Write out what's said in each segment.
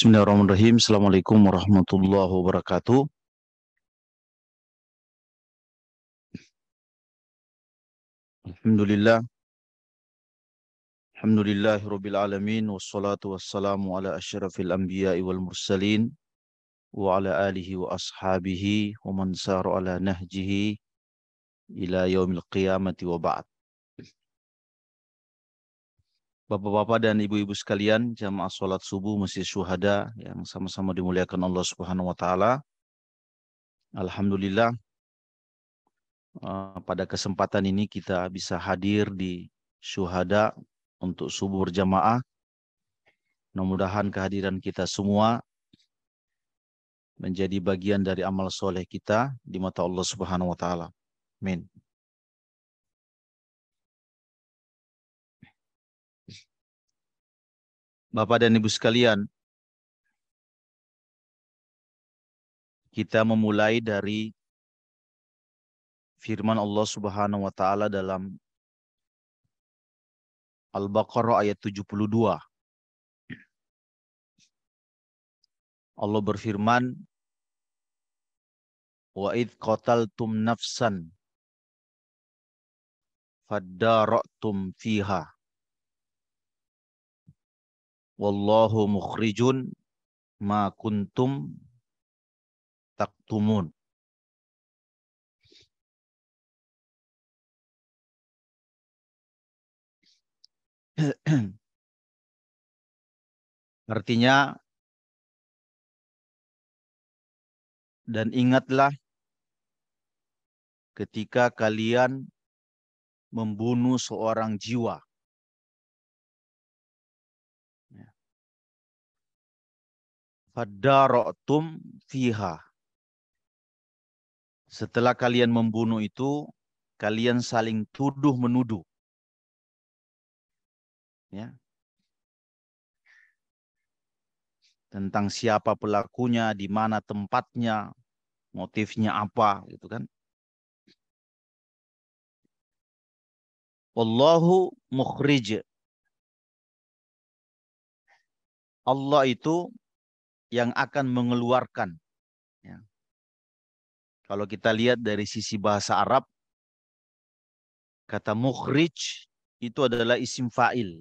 Bismillahirrahmanirrahim. Assalamualaikum warahmatullahi wabarakatuh. Alhamdulillah. Alhamdulillahirabbil alamin wassalatu wassalamu ala asyrafil anbiya'i wal mursalin wa ala alihi wa ashabihi wa man sara ala nahjihi ila yaumil qiyamati wa ba'd. Bapak-bapak dan ibu-ibu sekalian, jamaah salat subuh Masjid Syuhada yang sama-sama dimuliakan Allah Subhanahu wa taala. Alhamdulillah, pada kesempatan ini kita bisa hadir di Syuhada untuk subuh berjamaah. Mudah-mudahan kehadiran kita semua menjadi bagian dari amal soleh kita di mata Allah Subhanahu wa taala. Amin. Bapak dan Ibu sekalian, kita memulai dari firman Allah Subhanahu wa taala dalam Al-Baqarah ayat 72. Allah berfirman, "Wa idh qataltum nafsan fadara'tum fiha wallahu mukhrijun ma kuntum taktumun." Artinya, dan ingatlah ketika kalian membunuh seorang jiwa. Fadara'tum fiha. Setelah kalian membunuh itu, kalian saling tuduh menuduh. Ya. Tentang siapa pelakunya, di mana tempatnya, motifnya apa, gitu kan. Wallahu mukhrij. Allah itu yang akan mengeluarkan. Ya. Kalau kita lihat dari sisi bahasa Arab, kata mukhrij itu adalah isim fa'il.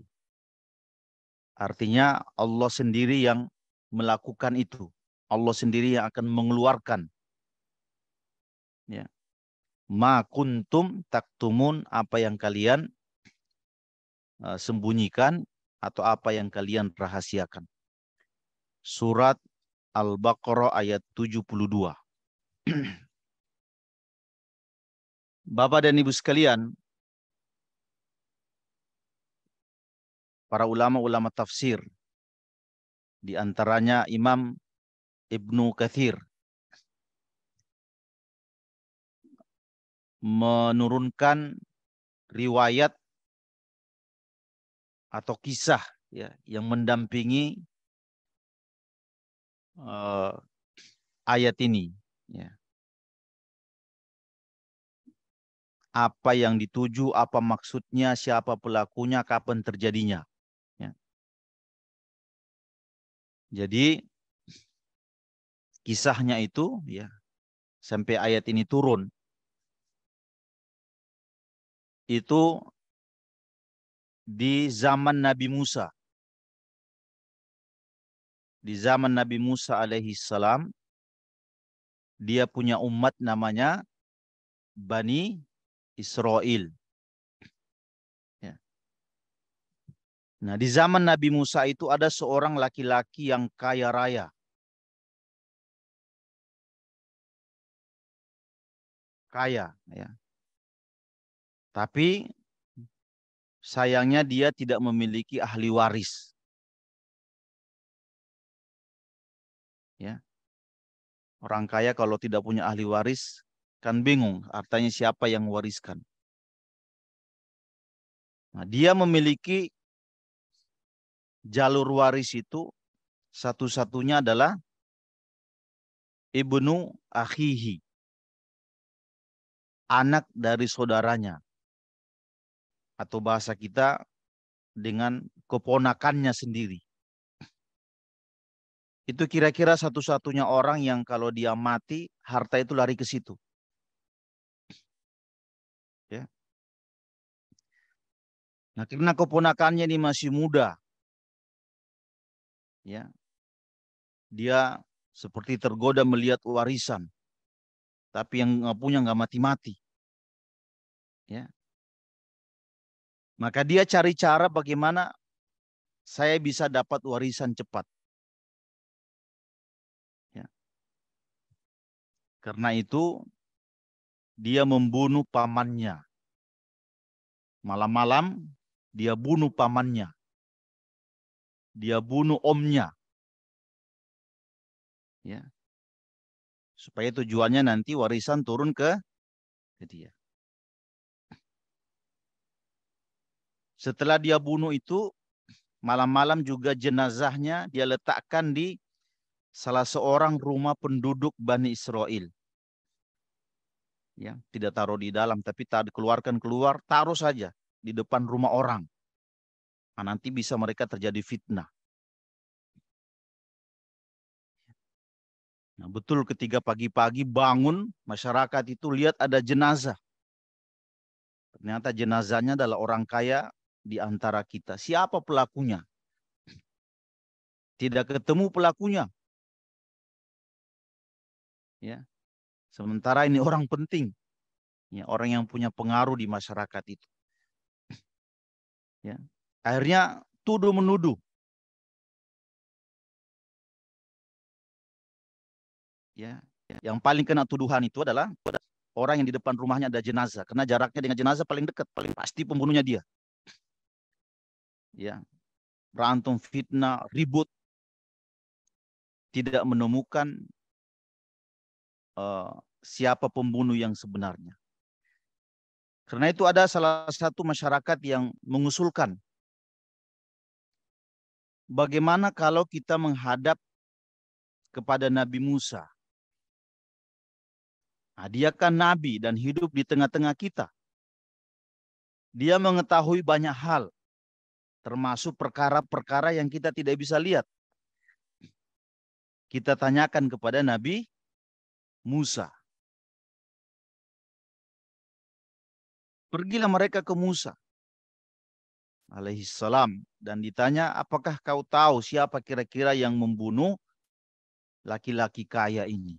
Artinya Allah sendiri yang melakukan itu. Allah sendiri yang akan mengeluarkan. Ya. Ma kuntum taktumun, apa yang kalian sembunyikan atau apa yang kalian rahasiakan. Surat Al-Baqarah ayat 72. Bapak dan Ibu sekalian, para ulama-ulama tafsir, di antaranya Imam Ibnu Katsir, menurunkan riwayat atau kisah, ya, yang mendampingi ayat ini. Ya. Apa yang dituju, apa maksudnya, siapa pelakunya, kapan terjadinya. Ya. Jadi kisahnya itu, ya, sampai ayat ini turun, itu di zaman Nabi Musa. Di zaman Nabi Musa alaihi salam, dia punya umat namanya Bani Israel. Ya. Nah, di zaman Nabi Musa itu ada seorang laki-laki yang kaya raya. Kaya, ya. Tapi sayangnya dia tidak memiliki ahli waris. Ya. Orang kaya kalau tidak punya ahli waris kan bingung, artinya siapa yang wariskan. Nah, dia memiliki jalur waris itu satu-satunya adalah ibnu akhihi, anak dari saudaranya. Atau bahasa kita dengan keponakannya sendiri. Itu kira-kira satu-satunya orang yang kalau dia mati, harta itu lari ke situ. Ya. Nah, karena keponakannya ini masih muda, ya, dia seperti tergoda melihat warisan, tapi yang nggak punya nggak mati-mati. Ya. Maka dia cari cara bagaimana saya bisa dapat warisan cepat. Ya. Karena itu dia membunuh pamannya. Malam-malam dia bunuh pamannya. Dia bunuh omnya. Ya. Supaya tujuannya nanti warisan turun ke dia. Setelah dia bunuh itu, malam-malam juga jenazahnya dia letakkan di salah seorang rumah penduduk Bani Israel. Ya, tidak taruh di dalam, tapi dikeluarkan keluar, taruh saja di depan rumah orang. Nah, nanti bisa mereka terjadi fitnah. Nah, betul ketika pagi-pagi bangun, masyarakat itu lihat ada jenazah. Ternyata jenazahnya adalah orang kaya di antara kita. Siapa pelakunya? Tidak ketemu pelakunya. Ya, sementara ini orang penting. Ya, orang yang punya pengaruh di masyarakat itu. Ya. Akhirnya tuduh menuduh. Ya. Yang paling kena tuduhan itu adalah orang yang di depan rumahnya ada jenazah. Karena jaraknya dengan jenazah paling dekat. Paling pasti pembunuhnya dia. Ya. Berantem, fitnah, ribut. Tidak menemukan siapa pembunuh yang sebenarnya. Karena itu ada salah satu masyarakat yang mengusulkan, bagaimana kalau kita menghadap kepada Nabi Musa? Nah, dia kan Nabi dan hidup di tengah-tengah kita. Dia mengetahui banyak hal, termasuk perkara-perkara yang kita tidak bisa lihat. Kita tanyakan kepada Nabi Musa. Pergilah mereka ke Musa alaihissalam dan ditanya, apakah kau tahu siapa kira-kira yang membunuh laki-laki kaya ini?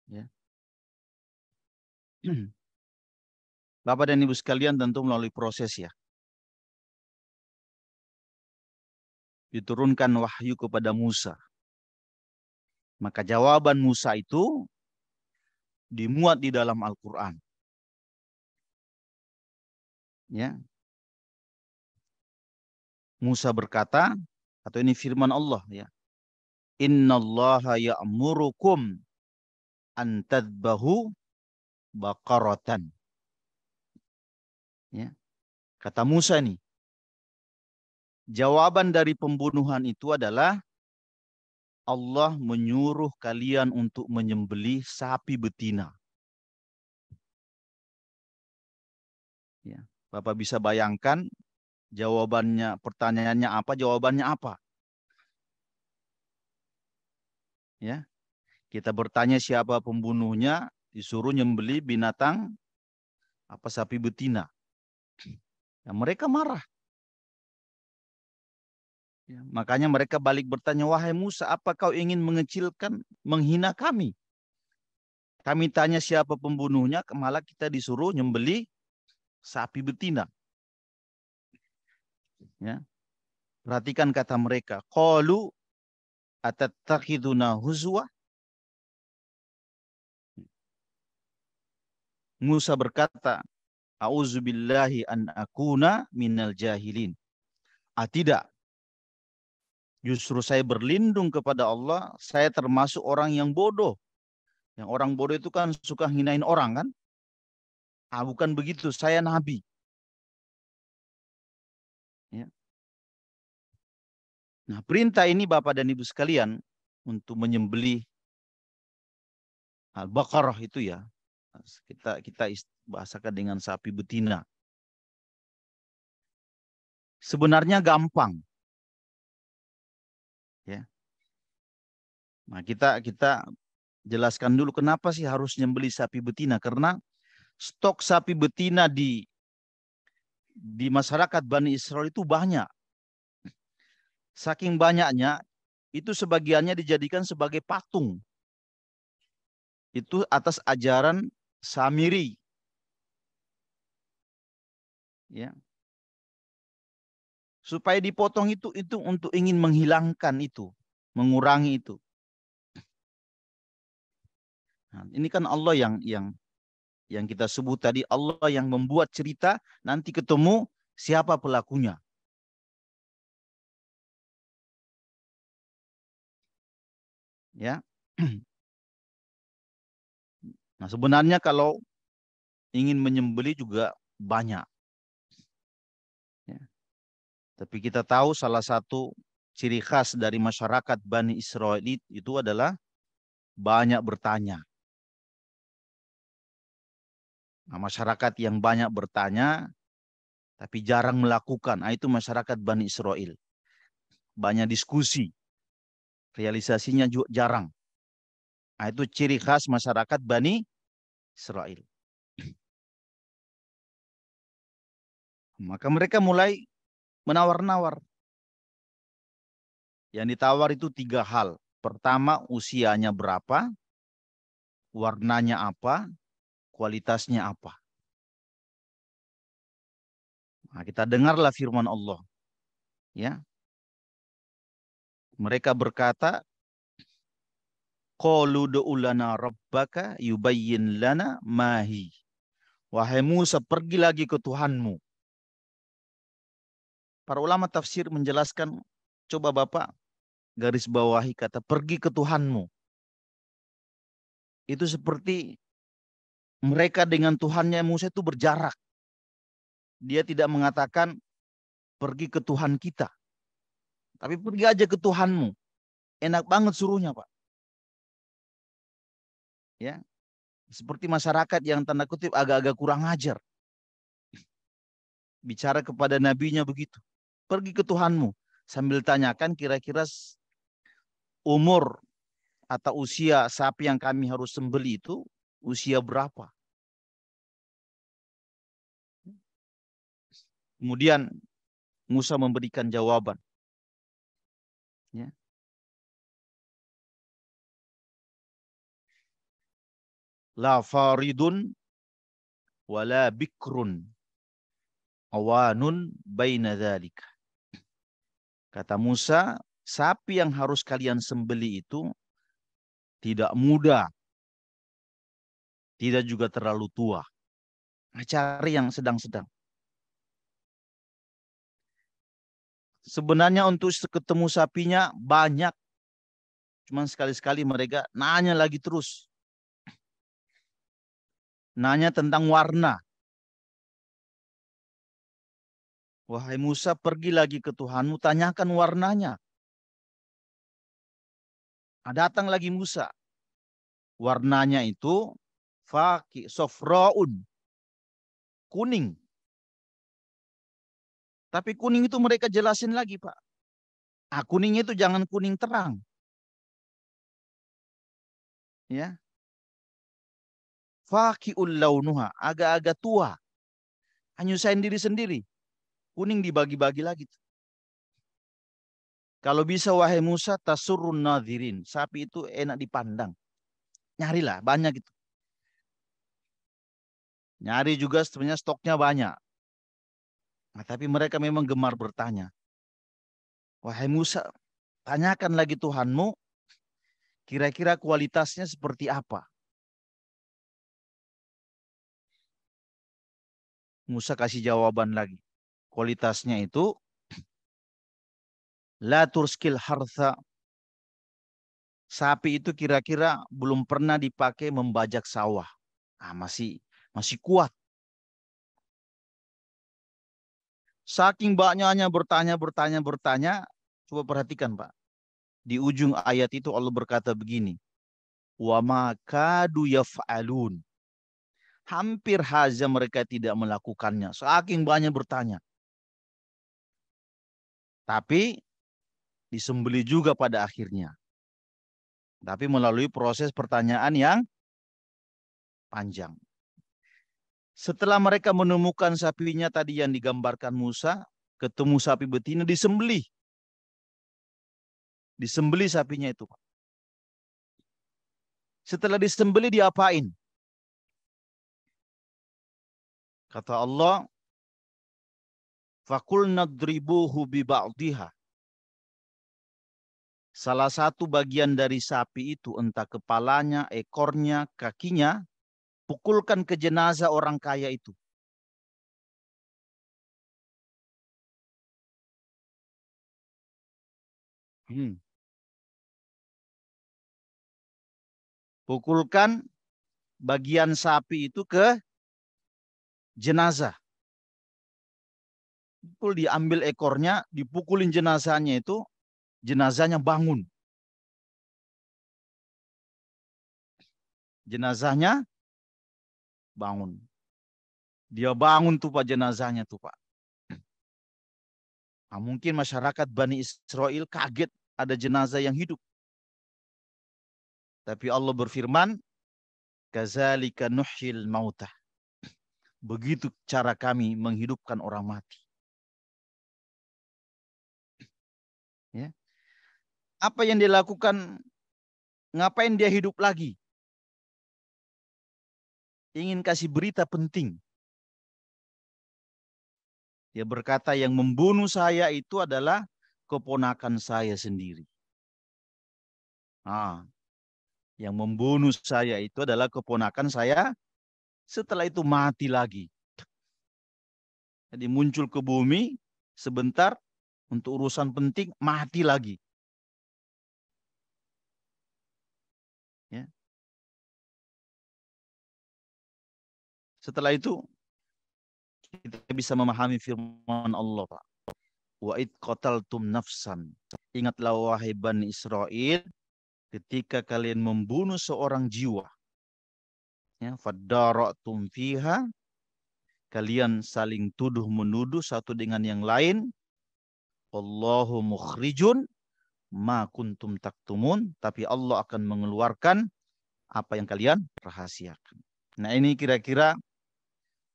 Ya. Bapak dan Ibu sekalian tentu melalui proses ya. Diturunkan wahyu kepada Musa. Maka jawaban Musa itu dimuat di dalam Al-Quran. Ya. Musa berkata, atau ini firman Allah ya. Innallaha ya'murukum an tadbahu baqaratan. Ya. Kata Musa nih, jawaban dari pembunuhan itu adalah Allah menyuruh kalian untuk menyembelih sapi betina. Ya. Bapak bisa bayangkan jawabannya, pertanyaannya apa, jawabannya apa? Ya. Kita bertanya siapa pembunuhnya, disuruh nyembeli binatang apa sapi betina. Ya, mereka marah. Ya, makanya mereka balik bertanya, wahai Musa, apa kau ingin mengecilkan, menghina kami? Kami tanya siapa pembunuhnya, malah kita disuruh nyembeli sapi betina. Ya. Perhatikan kata mereka, qalu atattakhiduna huzwa. Musa berkata, auzubillahi an akuna minal jahilin. Tidak. Justru saya berlindung kepada Allah, saya termasuk orang yang bodoh. Yang orang bodoh itu kan suka hinain orang kan? Bukan begitu, saya nabi. Ya. Nah, perintah ini Bapak dan Ibu sekalian untuk menyembelih Al-Baqarah itu ya. Kita bahasakan dengan sapi betina. Sebenarnya gampang. Ya. Nah, kita jelaskan dulu kenapa sih harus nyembeli sapi betina, karena stok sapi betina di masyarakat Bani Israel itu banyak. Saking banyaknya, itu sebagiannya dijadikan sebagai patung. Itu atas ajaran Samiri. Ya. Supaya dipotong itu untuk ingin menghilangkan itu, mengurangi itu. Nah, ini kan Allah yang kita sebut tadi, Allah yang membuat cerita, nanti ketemu siapa pelakunya. Ya. Nah, sebenarnya kalau ingin menyembelih juga banyak. Ya. Tapi kita tahu salah satu ciri khas dari masyarakat Bani Israel itu adalah banyak bertanya. Nah, masyarakat yang banyak bertanya tapi jarang melakukan, nah, itu masyarakat Bani Israel. Banyak diskusi, realisasinya juga jarang. Nah, itu ciri khas masyarakat Bani Israel. Maka mereka mulai menawar-nawar. Yang ditawar itu 3 hal. Pertama, usianya berapa, warnanya apa, kualitasnya apa. Nah, kita dengarlah firman Allah. Ya, mereka berkata, qalu du'u lana rabbaka yubayyin lana mahi. Wahai Musa, pergi lagi ke Tuhanmu. Para ulama tafsir menjelaskan, coba Bapak garis bawahi kata pergi ke Tuhanmu. Itu seperti mereka dengan Tuhannya Musa itu berjarak. Dia tidak mengatakan pergi ke Tuhan kita. Tapi pergi aja ke Tuhanmu. Enak banget suruhnya, Pak. Ya, seperti masyarakat yang tanda kutip agak-agak kurang ajar. Bicara kepada nabinya begitu. Pergi ke Tuhanmu. Sambil tanyakan kira-kira umur atau usia sapi yang kami harus sembeli itu usia berapa. Kemudian Musa memberikan jawaban. Ya. La faridun wala bikrun awanun baina dzalika. Kata Musa, sapi yang harus kalian sembeli itu tidak muda, tidak juga terlalu tua. Nah, cari yang sedang-sedang. Sebenarnya untuk ketemu sapinya banyak. Cuman sekali-sekali mereka nanya lagi terus. Nanya tentang warna. Wahai Musa, pergi lagi ke Tuhanmu, tanyakan warnanya. Nah, datang lagi Musa. Warnanya itu faki sofraun, kuning. Tapi kuning itu mereka jelasin lagi, Pak. Ah, kuningnya itu jangan kuning terang. Ya. Faqi'ul launuha, agak-agak tua. Nyusahin diri sendiri. Kuning dibagi-bagi lagi. Kalau bisa wahai Musa tasurrun nadhirin. Sapi itu enak dipandang. Nyarilah, banyak gitu. Nyari juga sebenarnya stoknya banyak. Nah, tapi mereka memang gemar bertanya. Wahai Musa, tanyakan lagi Tuhanmu, kira-kira kualitasnya seperti apa? Musa kasih jawaban lagi. Kualitasnya itu la turskil hartha. Sapi itu kira-kira belum pernah dipakai membajak sawah. Ah, masih kuat. Saking banyaknya bertanya. Coba perhatikan, Pak. Di ujung ayat itu Allah berkata begini. Wa ma kadu yaf'alun. Hampir saja mereka tidak melakukannya. Saking banyak bertanya. Tapi disembelih juga pada akhirnya. Tapi melalui proses pertanyaan yang panjang. Setelah mereka menemukan sapinya tadi yang digambarkan Musa, ketemu sapi betina, disembelih. Disembelih sapinya itu. Setelah disembelih diapain? Kata Allah, "Faqulna dribuhu bi ba'dihha." Salah satu bagian dari sapi itu, entah kepalanya, ekornya, kakinya, pukulkan ke jenazah orang kaya itu. Pukulkan bagian sapi itu ke jenazah. Pukul, diambil ekornya, dipukulin jenazahnya itu, jenazahnya bangun. Jenazahnya bangun. Dia bangun tuh Pak, jenazahnya tuh Pak. Nah, mungkin masyarakat Bani Israel kaget ada jenazah yang hidup. Tapi Allah berfirman, "Kadzalika nuhyil mautah." Begitu cara kami menghidupkan orang mati. Ya. Apa yang dia lakukan? Ngapain dia hidup lagi? Ingin kasih berita penting. Dia berkata, yang membunuh saya itu adalah keponakan saya sendiri. Ah, yang membunuh saya itu adalah keponakan saya. Setelah itu mati lagi. Jadi muncul ke bumi sebentar untuk urusan penting, mati lagi. Ya. Setelah itu kita bisa memahami firman Allah, Pak. Wa id qataltum nafsan. Ingatlah wahai Bani Israel, ketika kalian membunuh seorang jiwa. Ya, fadara'tum fiha, kalian saling tuduh menuduh satu dengan yang lain. Allahu mukhrijun ma kuntum taktumun, tapi Allah akan mengeluarkan apa yang kalian rahasiakan. Nah, ini kira-kira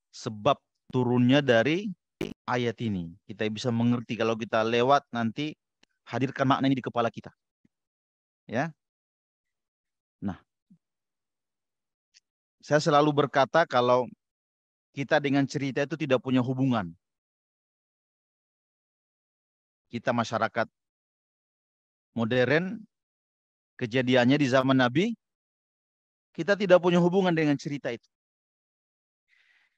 sebab turunnya dari ayat ini. Kita bisa mengerti kalau kita lewat nanti, hadirkan makna ini di kepala kita. Ya. Nah, saya selalu berkata kalau kita dengan cerita itu tidak punya hubungan. Kita masyarakat modern, kejadiannya di zaman Nabi, kita tidak punya hubungan dengan cerita itu.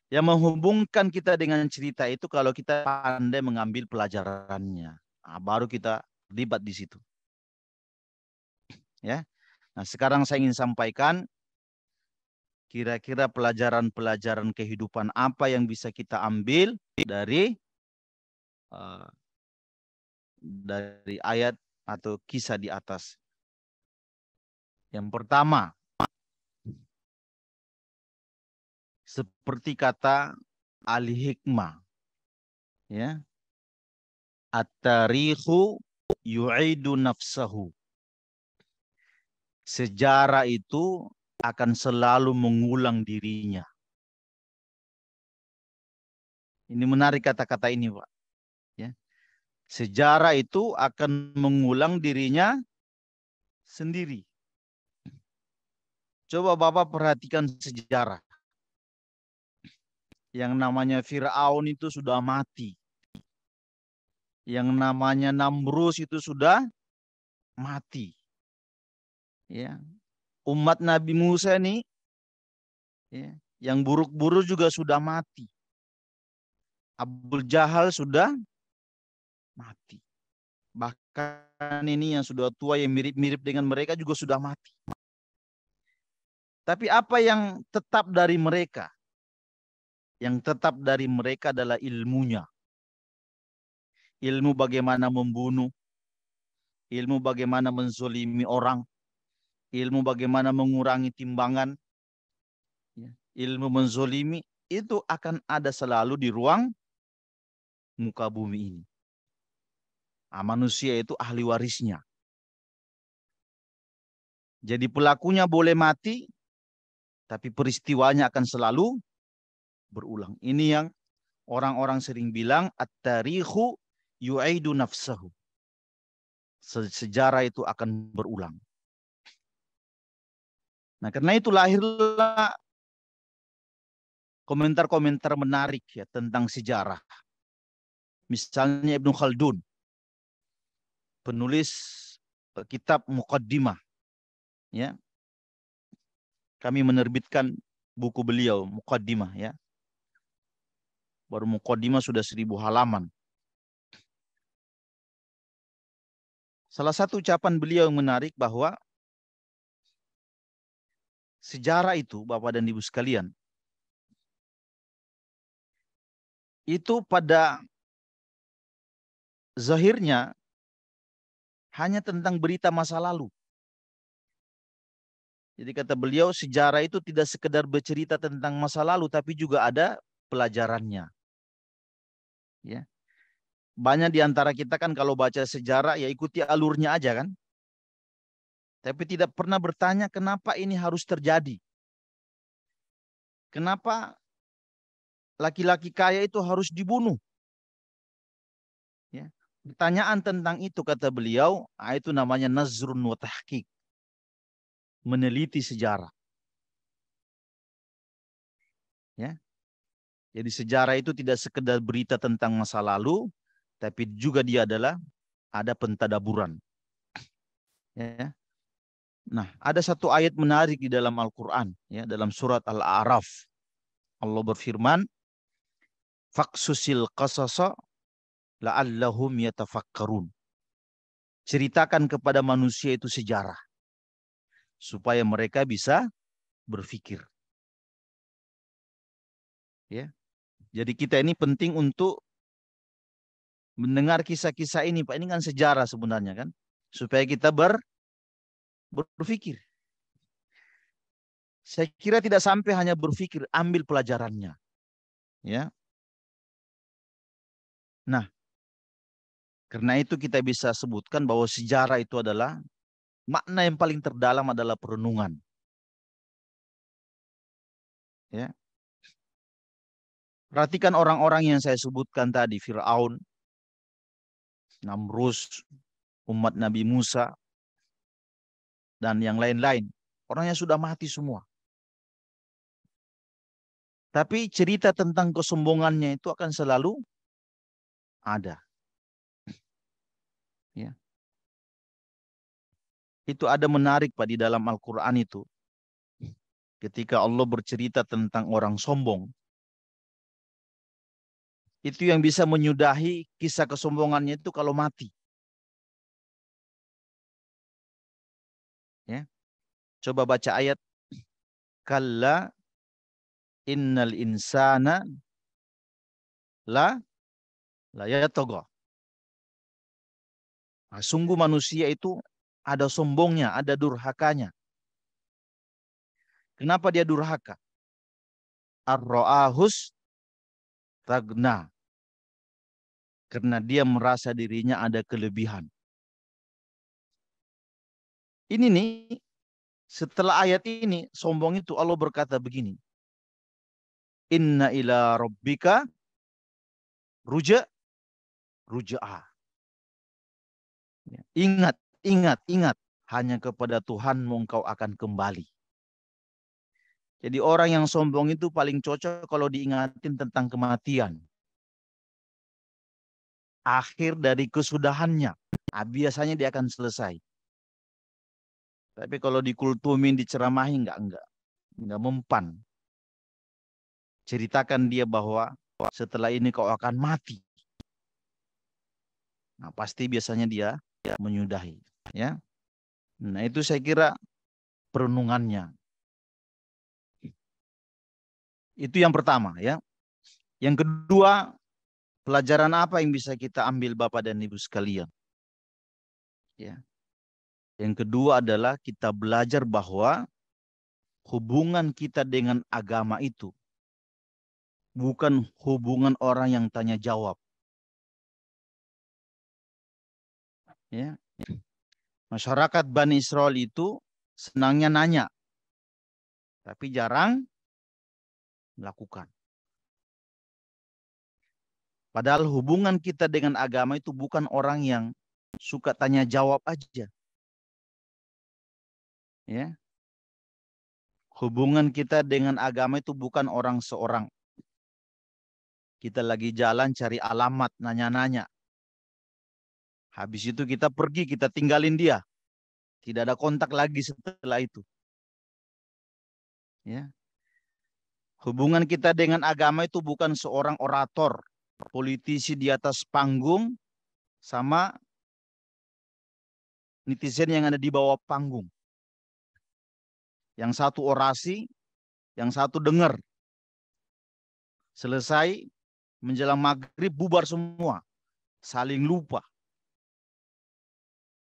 Yang menghubungkan kita dengan cerita itu kalau kita pandai mengambil pelajarannya. Nah, baru kita terlibat di situ. Ya. Nah, sekarang saya ingin sampaikan kira-kira pelajaran-pelajaran kehidupan apa yang bisa kita ambil uh, dari ayat atau kisah di atas. Yang pertama, seperti kata ahli hikmah, ya, at-tarikhu yu'idu nafsahu. Sejarah itu akan selalu mengulang dirinya. Ini menarik kata-kata ini, Pak. Ya. Sejarah itu akan mengulang dirinya sendiri. Coba Bapak perhatikan sejarah. Yang namanya Fir'aun itu sudah mati. Yang namanya Namrus itu sudah mati. Ya. Umat Nabi Musa ini, ya, yang buruk-buruk juga sudah mati. Abu Jahal sudah mati. Bahkan ini yang sudah tua yang mirip-mirip dengan mereka juga sudah mati. Tapi apa yang tetap dari mereka? Yang tetap dari mereka adalah ilmunya. Ilmu bagaimana membunuh, ilmu bagaimana menzolimi orang, ilmu bagaimana mengurangi timbangan, ilmu menzolimi, itu akan ada selalu di ruang muka bumi ini. Nah, manusia itu ahli warisnya. Jadi pelakunya boleh mati, tapi peristiwanya akan selalu berulang. Ini yang orang-orang sering bilang, at-tarikhu yu'idu nafsahu. Sejarah itu akan berulang. Nah, karena itu lahirlah komentar-komentar menarik ya tentang sejarah. Misalnya Ibnu Khaldun, penulis kitab Muqaddimah, ya. Kami menerbitkan buku beliau Muqaddimah, ya. Baru Muqaddimah sudah 1000 halaman. Salah satu ucapan beliau yang menarik bahwa sejarah itu, Bapak dan Ibu sekalian, itu pada zahirnya hanya tentang berita masa lalu. Jadi kata beliau, sejarah itu tidak sekedar bercerita tentang masa lalu, tapi juga ada pelajarannya. Ya. Banyak di antara kita kan kalau baca sejarah ya ikuti alurnya aja kan. Tapi tidak pernah bertanya kenapa ini harus terjadi. Kenapa laki-laki kaya itu harus dibunuh. Ya. Pertanyaan tentang itu kata beliau, itu namanya nazrun wa tahqiq. Meneliti sejarah. Ya. Jadi sejarah itu tidak sekedar berita tentang masa lalu, tapi juga dia adalah ada pentadaburan. Ya. Nah, ada satu ayat menarik di dalam Al-Quran, ya, dalam surat Al-A'raf. Allah berfirman, "Faqsusil qasasa la'allahum yatafakkarun." Ceritakan kepada manusia itu sejarah, supaya mereka bisa berpikir. Ya. Jadi kita ini penting untuk mendengar kisah-kisah ini, Pak. Ini kan sejarah sebenarnya kan, supaya kita berpikir. Saya kira tidak sampai hanya berpikir, ambil pelajarannya. Ya. Nah, karena itu kita bisa sebutkan bahwa sejarah itu adalah makna yang paling terdalam adalah perenungan. Ya. Perhatikan orang-orang yang saya sebutkan tadi, Fir'aun, Namrus, umat Nabi Musa, dan yang lain-lain. Orangnya sudah mati semua. Tapi cerita tentang kesombongannya itu akan selalu ada. Ya. Itu ada menarik Pak di dalam Al-Quran itu. Ketika Allah bercerita tentang orang sombong, itu yang bisa menyudahi kisah kesombongannya itu kalau mati. Ya. Coba baca ayat. Kalla innal insana la yatagha. Nah, sungguh manusia itu ada sombongnya, ada durhakanya. Kenapa dia durhaka? Ar-ra'ahus tagna. Karena dia merasa dirinya ada kelebihan. Ini nih, setelah ayat ini, sombong itu Allah berkata begini. Inna ila rabbika ruja'a. Ingat, ingat, ingat. Hanya kepada Tuhanmu engkau akan kembali. Jadi orang yang sombong itu paling cocok kalau diingatin tentang kematian. Akhir dari kesudahannya. Nah, biasanya dia akan selesai. Tapi kalau dikultumin, diceramahi, enggak mempan. Ceritakan dia bahwa setelah ini kau akan mati. Nah, pasti biasanya dia menyudahi. Ya. Nah, itu saya kira perenungannya. Itu yang pertama ya. Yang kedua, pelajaran apa yang bisa kita ambil Bapak dan Ibu sekalian? Ya. Yang kedua adalah kita belajar bahwa hubungan kita dengan agama itu bukan hubungan orang yang tanya jawab. Ya. Masyarakat Bani Israel itu senangnya nanya, tapi jarang melakukan. Padahal hubungan kita dengan agama itu bukan orang yang suka tanya jawab aja. Ya. Hubungan kita dengan agama itu bukan orang seorang. Kita lagi jalan cari alamat, nanya-nanya. Habis itu kita pergi, kita tinggalin dia. Tidak ada kontak lagi setelah itu. Ya. Hubungan kita dengan agama itu bukan seorang orator, politisi di atas panggung, sama netizen yang ada di bawah panggung. Yang satu orasi, yang satu dengar. Selesai, menjelang maghrib bubar semua. Saling lupa.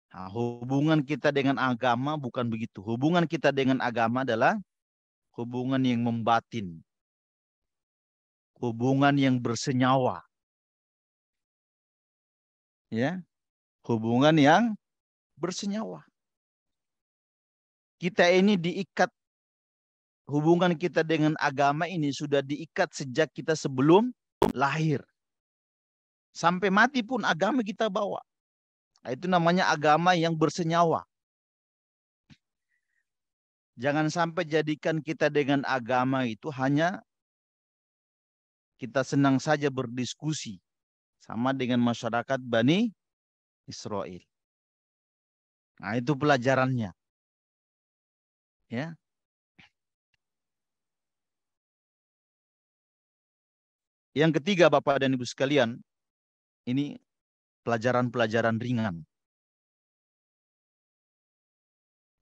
Nah, hubungan kita dengan agama bukan begitu. Hubungan kita dengan agama adalah hubungan yang membatin. Hubungan yang bersenyawa. Ya, hubungan yang bersenyawa. Kita ini diikat, hubungan kita dengan agama ini sudah diikat sejak kita sebelum lahir. Sampai mati pun agama kita bawa. Itu namanya agama yang bersenyawa. Jangan sampai jadikan kita dengan agama itu hanya kita senang saja berdiskusi. Sama dengan masyarakat Bani Israel. Nah, itu pelajarannya. Ya. Yang ketiga, Bapak dan Ibu sekalian, ini pelajaran-pelajaran ringan.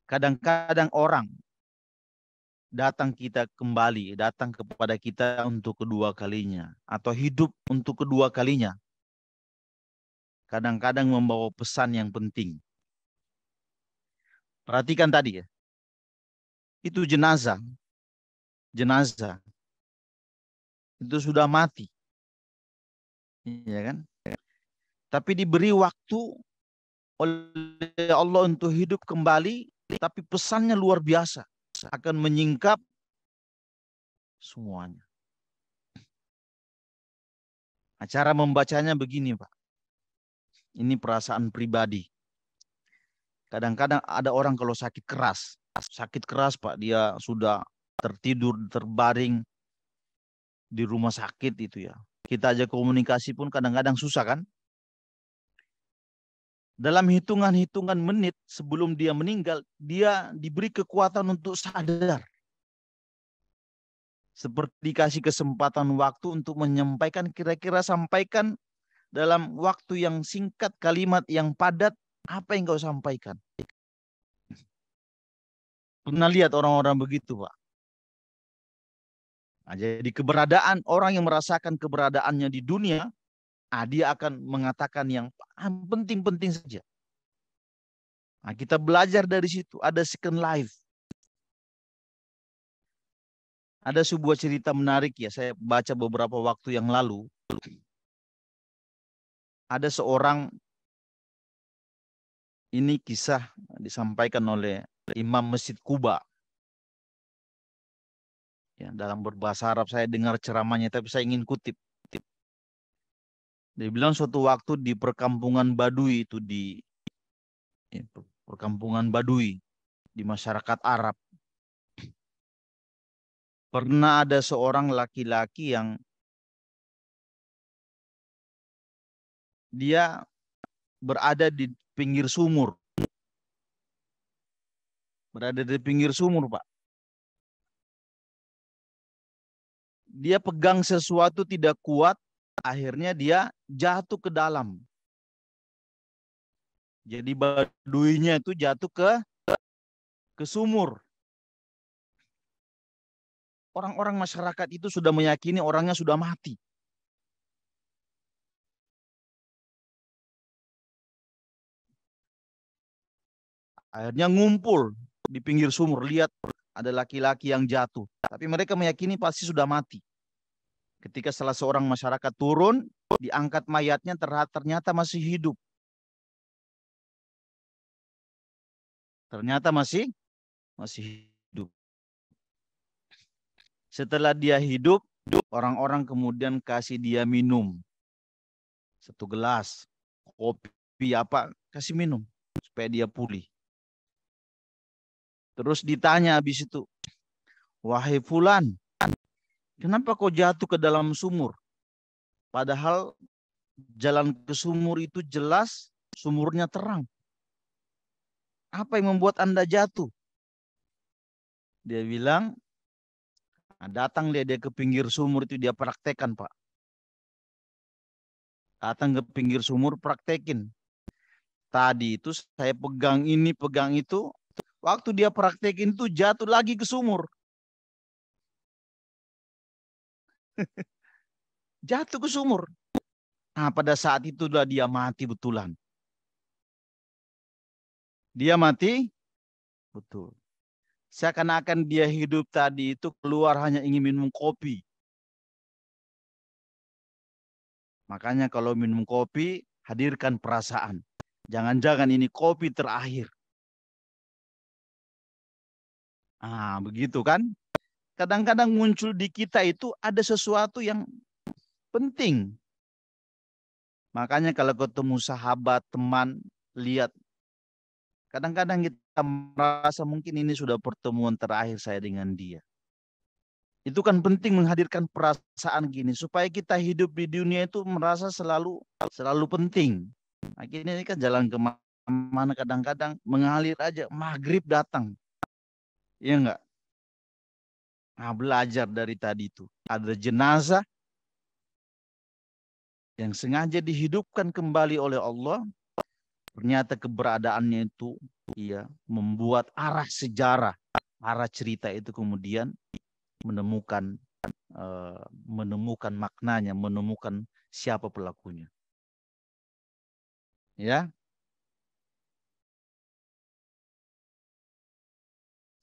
Kadang-kadang orang datang kepada kita untuk kedua kalinya, atau hidup untuk kedua kalinya. Kadang-kadang membawa pesan yang penting. Perhatikan tadi ya. Itu jenazah. Jenazah. Itu sudah mati. Iya kan? Tapi diberi waktu oleh Allah untuk hidup kembali, tapi pesannya luar biasa. Akan menyingkap semuanya. Nah, cara membacanya begini, Pak. Ini perasaan pribadi. Kadang-kadang ada orang kalau sakit keras, Pak, dia sudah tertidur, terbaring di rumah sakit itu ya. Kita aja komunikasi pun kadang-kadang susah kan? Dalam hitungan-hitungan menit sebelum dia meninggal, dia diberi kekuatan untuk sadar. Seperti dikasih kesempatan waktu untuk menyampaikan, kira-kira sampaikan dalam waktu yang singkat, kalimat yang padat, apa yang kau sampaikan. Pernah lihat orang-orang begitu, Pak? Nah, jadi keberadaan orang yang merasakan keberadaannya di dunia, dia akan mengatakan yang penting-penting saja. Nah, kita belajar dari situ. Ada second life. Ada sebuah cerita menarik ya. Saya baca beberapa waktu yang lalu. Ada seorang, ini kisah disampaikan oleh Imam Masjid Kuba. Ya, dalam berbahasa Arab saya dengar ceramahnya, tapi saya ingin kutip. Dia bilang suatu waktu di perkampungan Badui itu perkampungan Badui di masyarakat Arab. Pernah ada seorang laki-laki yang dia berada di pinggir sumur. Berada di pinggir sumur, Pak. Dia pegang sesuatu tidak kuat, akhirnya dia jatuh ke dalam. Jadi baduinya itu jatuh ke sumur. Orang-orang masyarakat itu sudah meyakini orangnya sudah mati. Akhirnya ngumpul di pinggir sumur, lihat ada laki-laki yang jatuh. Tapi mereka meyakini pasti sudah mati. Ketika salah seorang masyarakat turun, diangkat mayatnya, ternyata masih hidup. Ternyata masih hidup. Setelah dia hidup, orang-orang kemudian kasih dia minum 1 gelas kopi apa, kasih minum supaya dia pulih. Terus ditanya habis itu, wahai fulan, kenapa kau jatuh ke dalam sumur? Padahal jalan ke sumur itu jelas, sumurnya terang. Apa yang membuat Anda jatuh? Dia bilang, nah, datang dia ke pinggir sumur itu, dia praktekkan, Pak. Datang ke pinggir sumur, praktekin. Tadi itu saya pegang ini, pegang itu. Waktu dia praktekin itu jatuh lagi ke sumur. Jatuh ke sumur. Nah, pada saat itulah dia mati betulan. Dia mati betul. Seakan-akan dia hidup tadi itu keluar hanya ingin minum kopi. Makanya kalau minum kopi, hadirkan perasaan. Jangan-jangan ini kopi terakhir. Ah, begitu kan? Kadang-kadang muncul di kita itu ada sesuatu yang penting. Makanya kalau ketemu sahabat, teman, lihat. Kadang-kadang kita merasa mungkin ini sudah pertemuan terakhir saya dengan dia. Itu kan penting menghadirkan perasaan gini. Supaya kita hidup di dunia itu merasa selalu penting. Akhirnya ini kan jalan kemana kadang-kadang mengalir aja. Maghrib datang. Iya enggak? Nah, belajar dari tadi itu. Ada jenazah yang sengaja dihidupkan kembali oleh Allah. Ternyata keberadaannya itu membuat arah sejarah, arah cerita itu kemudian menemukan maknanya, menemukan siapa pelakunya. Ya.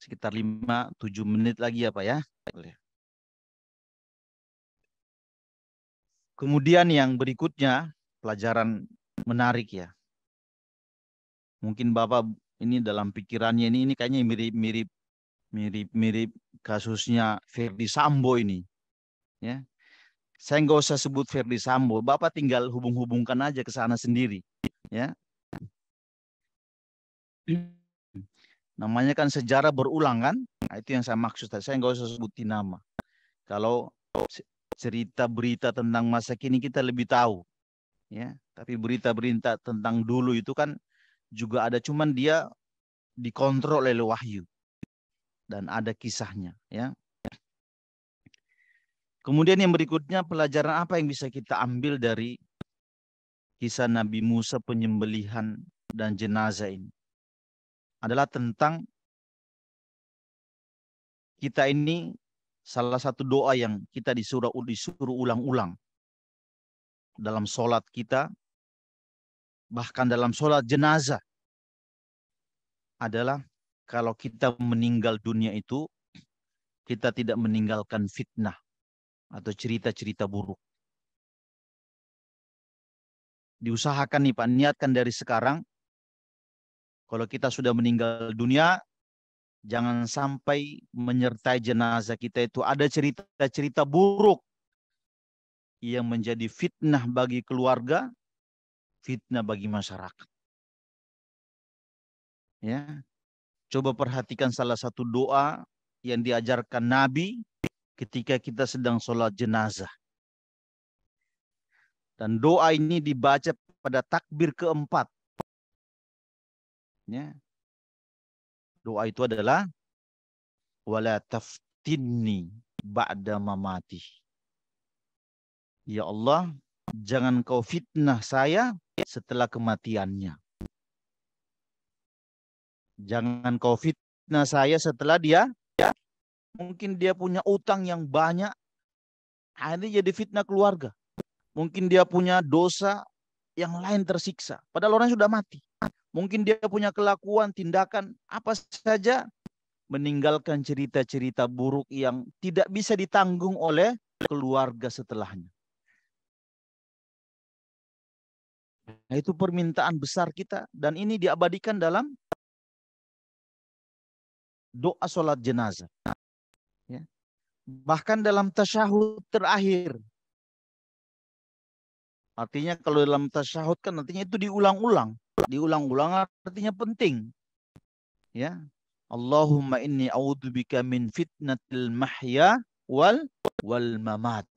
Sekitar 5-7 menit lagi ya Pak ya. Kemudian yang berikutnya, pelajaran menarik ya. Mungkin Bapak ini dalam pikirannya ini kayaknya mirip kasusnya Ferdi Sambo ini. Ya. Saya nggak usah sebut Ferdi Sambo, Bapak tinggal hubung-hubungkan aja ke sana sendiri. Ya. Namanya kan sejarah berulang kan? Nah, itu yang saya maksud. Saya nggak usah sebutin nama. Kalau cerita berita tentang masa kini kita lebih tahu. Ya. Tapi berita-berita tentang dulu itu kan juga ada, cuman dia dikontrol oleh wahyu. Dan ada kisahnya. Ya. Kemudian yang berikutnya, pelajaran apa yang bisa kita ambil dari kisah Nabi Musa penyembelihan dan jenazah ini? Adalah tentang kita ini salah satu doa yang kita disuruh ulang-ulang dalam sholat kita, bahkan dalam sholat jenazah, adalah kalau kita meninggal dunia itu, kita tidak meninggalkan fitnah atau cerita-cerita buruk. Diusahakan nih Pak, niatkan dari sekarang, kalau kita sudah meninggal dunia, jangan sampai menyertai jenazah kita itu ada cerita-cerita buruk yang menjadi fitnah bagi keluarga, fitnah bagi masyarakat. Ya, coba perhatikan salah satu doa yang diajarkan Nabi ketika kita sedang sholat jenazah. Dan doa ini dibaca pada takbir keempat. Ya. Doa itu adalah wala taftinni ba'da mamati. Ya Allah, jangan kau fitnah saya setelah kematiannya. Jangan kau fitnah saya setelah dia, mungkin dia punya utang yang banyak, ini jadi fitnah keluarga. Mungkin dia punya dosa yang lain tersiksa, padahal orang sudah mati. Mungkin dia punya kelakuan, tindakan apa saja, meninggalkan cerita-cerita buruk yang tidak bisa ditanggung oleh keluarga setelahnya. Nah, itu permintaan besar kita dan ini diabadikan dalam doa sholat jenazah. Ya. Bahkan dalam tasyahud terakhir. Artinya kalau dalam tasyahud kan artinya itu diulang-ulang. Diulang-ulang artinya penting. Ya. Allahumma inni a'udzubika min fitnatil mahya wal mamat.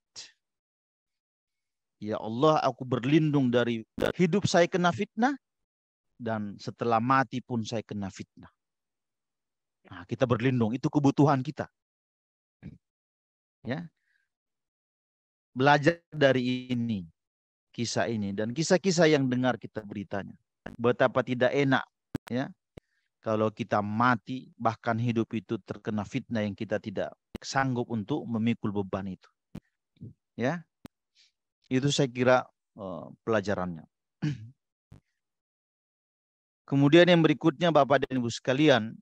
Ya Allah, aku berlindung dari hidup saya kena fitnah dan setelah mati pun saya kena fitnah. Nah, kita berlindung, itu kebutuhan kita. Ya. Belajar dari ini, kisah ini dan kisah-kisah yang dengar kita beritanya. Betapa tidak enak ya kalau kita mati bahkan hidup itu terkena fitnah yang kita tidak sanggup untuk memikul beban itu. Ya. Itu saya kira pelajarannya. Kemudian yang berikutnya Bapak dan Ibu sekalian,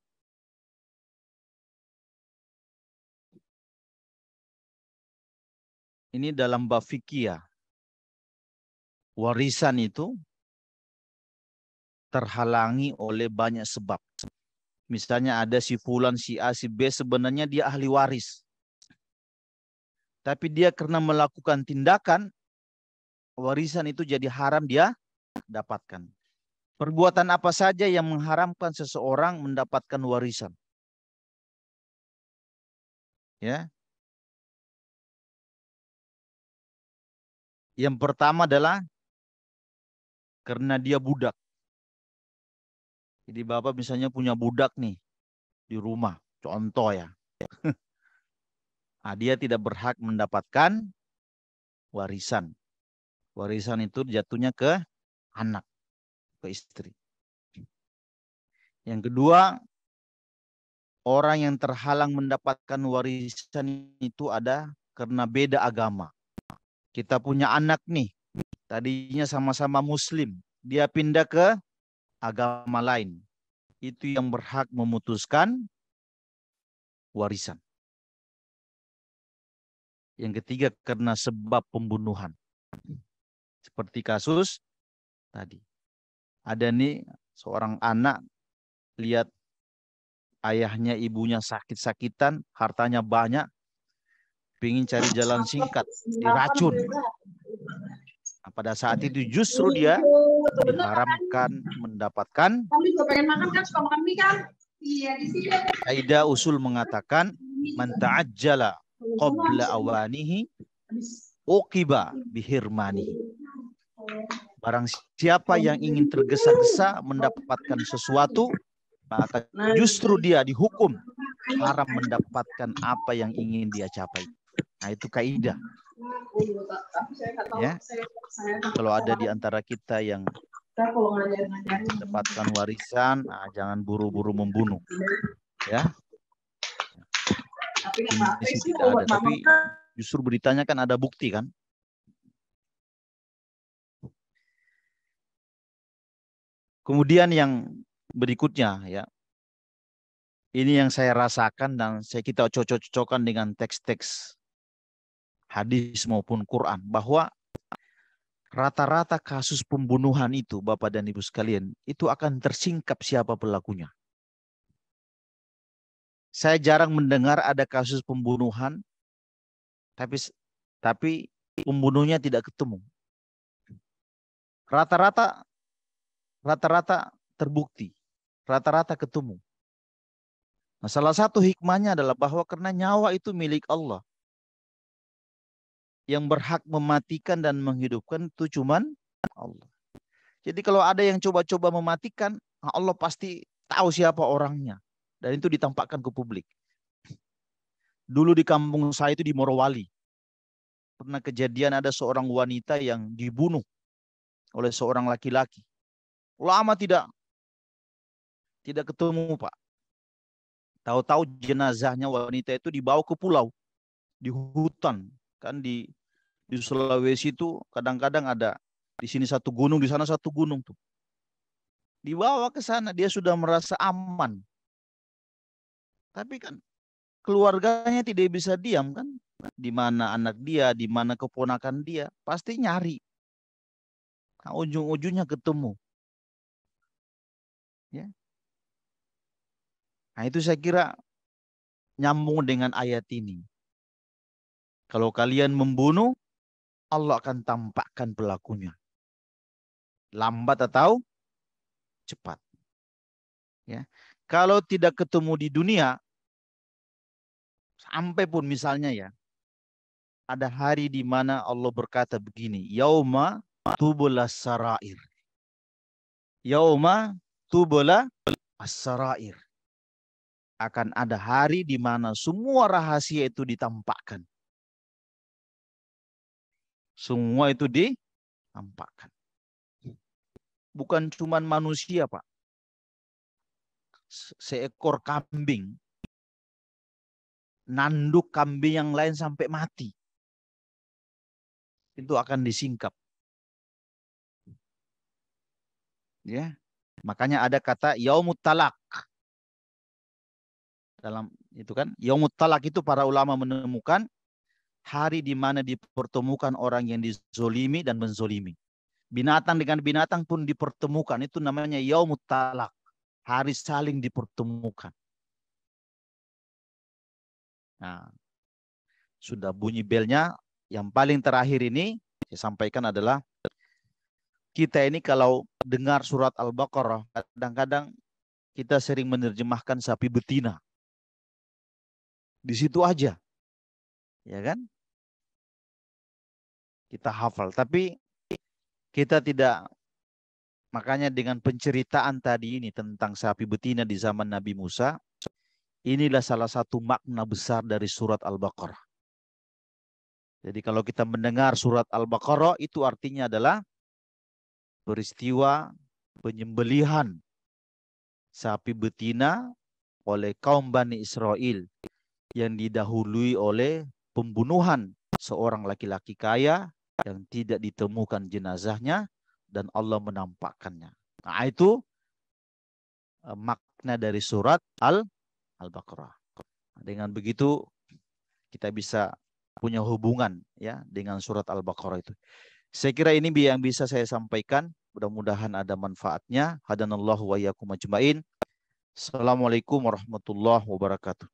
ini dalam bab fikih ya. Warisan itu terhalangi oleh banyak sebab. Misalnya ada si fulan, si A, si B sebenarnya dia ahli waris. Tapi dia karena melakukan tindakan, warisan itu jadi haram dia dapatkan. Perbuatan apa saja yang mengharamkan seseorang mendapatkan warisan? Ya. Yang pertama adalah karena dia budak. Jadi Bapak misalnya punya budak nih di rumah, contoh ya. Nah, dia tidak berhak mendapatkan warisan. Warisan itu jatuhnya ke anak, ke istri. Yang kedua, orang yang terhalang mendapatkan warisan itu ada karena beda agama. Kita punya anak nih, tadinya sama-sama muslim. Dia pindah ke agama lain. Itu yang berhak memutuskan warisan. Yang ketiga karena sebab pembunuhan. Seperti kasus tadi. Ada nih seorang anak lihat ayahnya ibunya sakit-sakitan, hartanya banyak, pingin cari jalan singkat, diracun. Nah, pada saat itu justru dia diharamkan mendapatkan. Kami juga pengen makan kan, suka makan mie kan? Iya di sini. Kaidah usul mengatakan man ta'ajjala qabla awanihi uqiba bihirmanihi. Barang siapa yang ingin tergesa-gesa mendapatkan sesuatu, maka justru dia dihukum haram mendapatkan apa yang ingin dia capai. Nah, itu kaidah. Ya. Kalau ada di antara kita yang mendapatkan warisan, nah, jangan buru-buru membunuh. Ya. Ini sih tidak ada, tapi justru beritanya kan ada bukti kan. Kemudian yang berikutnya ya. Ini yang saya rasakan dan kita cocok-cocokkan dengan teks-teks hadis maupun Quran, bahwa rata-rata kasus pembunuhan itu, Bapak dan Ibu sekalian, itu akan tersingkap siapa pelakunya. Saya jarang mendengar ada kasus pembunuhan, tapi pembunuhnya tidak ketemu. Rata-rata terbukti, rata-rata ketemu. Nah, salah satu hikmahnya adalah bahwa karena nyawa itu milik Allah. Yang berhak mematikan dan menghidupkan itu cuman Allah. Jadi kalau ada yang coba-coba mematikan, Allah pasti tahu siapa orangnya. Dan itu ditampakkan ke publik. Dulu di kampung saya itu di Morowali, pernah kejadian ada seorang wanita yang dibunuh oleh seorang laki-laki. Lama tidak ketemu, Pak. Tahu-tahu jenazahnya wanita itu dibawa ke pulau, di hutan. Kan di Sulawesi itu kadang-kadang ada di sini satu gunung, di sana satu gunung tuh. Dibawa ke sana, dia sudah merasa aman. Tapi kan keluarganya tidak bisa diam kan? Di mana anak dia, di mana keponakan dia, pasti nyari. Nah, ujung-ujungnya ketemu. Ya. Nah, itu saya kira nyambung dengan ayat ini. Kalau kalian membunuh, Allah akan tampakkan pelakunya. Lambat atau cepat. Ya. Kalau tidak ketemu di dunia, sampai pun misalnya ya, ada hari di mana Allah berkata begini, yauma tubula sarair. Yauma tubula as-sarair. Akan ada hari di mana semua rahasia itu ditampakkan. Semua itu ditampakkan. Bukan cuma manusia, Pak. Seekor kambing, nanduk kambing yang lain sampai mati, itu akan disingkap. Ya, makanya ada kata yaumut talak. Dalam itu kan, yaumut talak itu para ulama menemukan hari di mana dipertemukan orang yang dizolimi dan menzolimi. Binatang dengan binatang pun dipertemukan, itu namanya yaumut talak. Hari saling dipertemukan. Nah, sudah bunyi belnya. Yang paling terakhir ini saya sampaikan adalah kita ini kalau dengar surat Al-Baqarah, kadang-kadang kita sering menerjemahkan sapi betina. Di situ aja. Ya kan? Kita hafal. Tapi kita tidak. Makanya dengan penceritaan tadi ini tentang sapi betina di zaman Nabi Musa, inilah salah satu makna besar dari surat Al-Baqarah. Jadi kalau kita mendengar surat Al-Baqarah, itu artinya adalah peristiwa penyembelihan sapi betina oleh kaum Bani Israel yang didahului oleh pembunuhan seorang laki-laki kaya yang tidak ditemukan jenazahnya dan Allah menampakkannya. Nah, itu makna dari surat Al-Baqarah. Dengan begitu kita bisa punya hubungan ya dengan surat Al-Baqarah itu. Saya kira ini yang bisa saya sampaikan. Mudah-mudahan ada manfaatnya. Hadanallahu wa iyyakum ajmain. Assalamualaikum warahmatullahi wabarakatuh.